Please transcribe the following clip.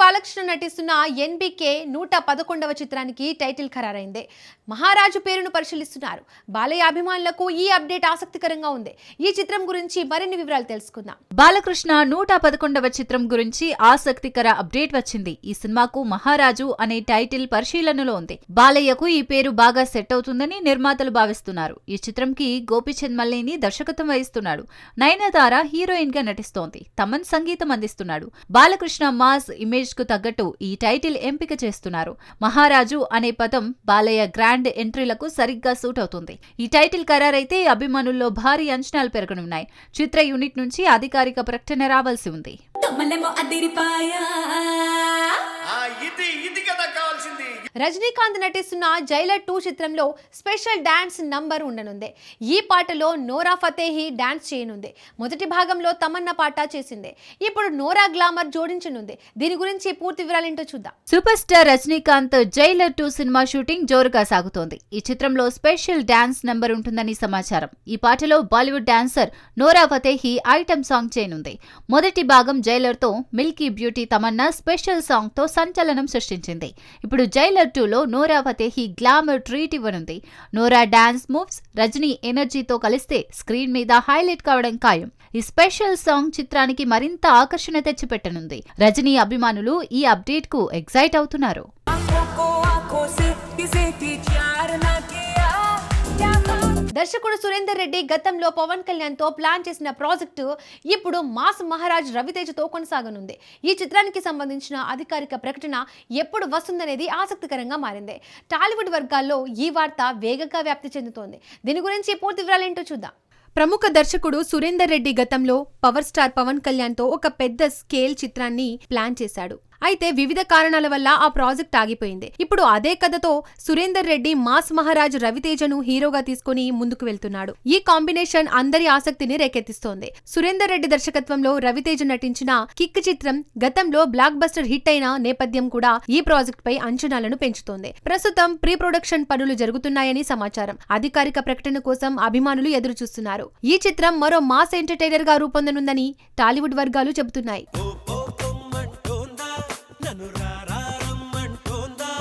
బాలకృష్ణ నటిస్తున్న ఎన్బికే 111వ చిత్రానికి టైటిల్ ఖరారైంది. మహారాజు పేరును పరిశీలిస్తున్నారు. బాలయ్య అభిమానులకు ఈ అప్డేట్ ఆసక్తికరంగా ఉంది. ఈ చిత్రం గురించి మరిన్ని వివరాలు తెలుసుకుందాం. బాలకృష్ణ 111వ చిత్రం గురించి ఆసక్తికర అప్డేట్ వచ్చింది. ఈ సినిమాకు మహారాజు అనే టైటిల్ పరిశీలనలో ఉంది. బాలయ్యకు ఈ పేరు బాగా సెట్ అవుతుందని నిర్మాతలు భావిస్తున్నారు. ఈ చిత్రంకి గోపీచంద్ మల్లేని దర్శకత్వం వహిస్తున్నాడు. నయనతార హీరోయిన్ గా నటిస్తోంది. తమన్ సంగీతం అందిస్తున్నాడు. బాలకృష్ణ మాస్ ఇమేజ్ కు తగ్గట్టు ఈ టైటిల్ ఎంపిక చేస్తున్నారు. మహారాజు అనే పదం బాలయ్య గ్రాండ్ ఎంట్రీలకు సరిగ్గా సూట్ అవుతుంది. ఈ టైటిల్ ఖరారైతే అభిమానుల్లో భారీ అంచనాలు పెరగనున్నాయి. చిత్ర యూనిట్ నుంచి అధికారిక ప్రకటన రావాల్సి ఉంది. రజనీకాంత్ నటిస్తున్న జైలర్ 2 చిత్రంలో స్పెషల్ డాన్స్ నంబర్ ఉండనుంది. ఈ పాటలో నోరా ఫతేహి డాన్స్ చేయనుంది. మొదటి భాగంలో తమన్నా పాట చేసింది. ఇప్పుడు నోరా గ్లామర్ జోడించనుంది. దీని గురించి పూర్తి వివరాలేంటో చూద్దాం. Super star Rajinikanth Jailer 2 cinema shooting జోరుగా సాగుతోంది. ఈ చిత్రంలో స్పెషల్ డాన్స్ నంబర్ ఉంటుందని సమాచారం. ఈ పాటలో Bollywood dancer Nora Fatehi item song చేయనుంది. మొదటి భాగం జైలర్ తో milky beauty Tamannaah special song తో సంచలనం సృష్టించింది. ఇప్పుడు జైలర్ 2లో నోరా ఫతేహి గ్లామర్ ట్రీట్ ఇవ్వనుంది. నోరా డాన్స్ మూవ్స్ రజనీ ఎనర్జీతో కలిస్తే స్క్రీన్ మీద హైలైట్ కావడం ఖాయం. ఈ స్పెషల్ సాంగ్ చిత్రానికి మరింత ఆకర్షణ తెచ్చిపెట్టనుంది. రజనీ అభిమానులు ఈ అప్డేట్ కు ఎక్సైట్ అవుతున్నారు. దర్శకుడు సురేందర్ రెడ్డి గతంలో పవన్ కళ్యాణ్ తో ప్లాన్ చేసిన ప్రాజెక్టు ఇప్పుడు మాస్ మహారాజ్ రవితేజతో కొనసాగనుంది. ఈ చిత్రానికి సంబంధించిన అధికారిక ప్రకటన ఎప్పుడు వస్తుందనేది ఆసక్తికరంగా మారింది. టాలీవుడ్ వర్గాల్లో ఈ వార్త వేగంగా వ్యాప్తి చెందుతోంది. దీని గురించి పూర్తి వివరాలేంటో చూద్దాం. ప్రముఖ దర్శకుడు సురేందర్ రెడ్డి గతంలో పవర్ స్టార్ పవన్ కళ్యాణ్ తో ఒక పెద్ద స్కేల్ చిత్రాన్ని ప్లాన్ చేశాడు. అయితే వివిధ కారణాల వల్ల ఆ ప్రాజెక్ట్ ఆగిపోయింది. ఇప్పుడు అదే కథతో సురేందర్ రెడ్డి మాస్ మహారాజ్ రవితేజను హీరోగా తీసుకుని ముందుకు వెళ్తున్నాడు. ఈ కాంబినేషన్ అందరి ఆసక్తిని రేకెత్తిస్తోంది. సురేందర్ రెడ్డి దర్శకత్వంలో రవితేజ నటించిన కిక్ చిత్రం గతంలో బ్లాక్ బస్టర్ హిట్ అయిన నేపథ్యం కూడా ఈ ప్రాజెక్ట్ పై అంచనాలను పెంచుతోంది. ప్రస్తుతం ప్రీ ప్రొడక్షన్ పనులు జరుగుతున్నాయని సమాచారం. అధికారిక ప్రకటన కోసం అభిమానులు ఎదురు చూస్తున్నారు. ఈ చిత్రం మరో మాస్ ఎంటర్టైనర్ గా రూపొందనుందని టాలీవుడ్ వర్గాలు చెబుతున్నాయి. నన్ను రారమ్మంటోందా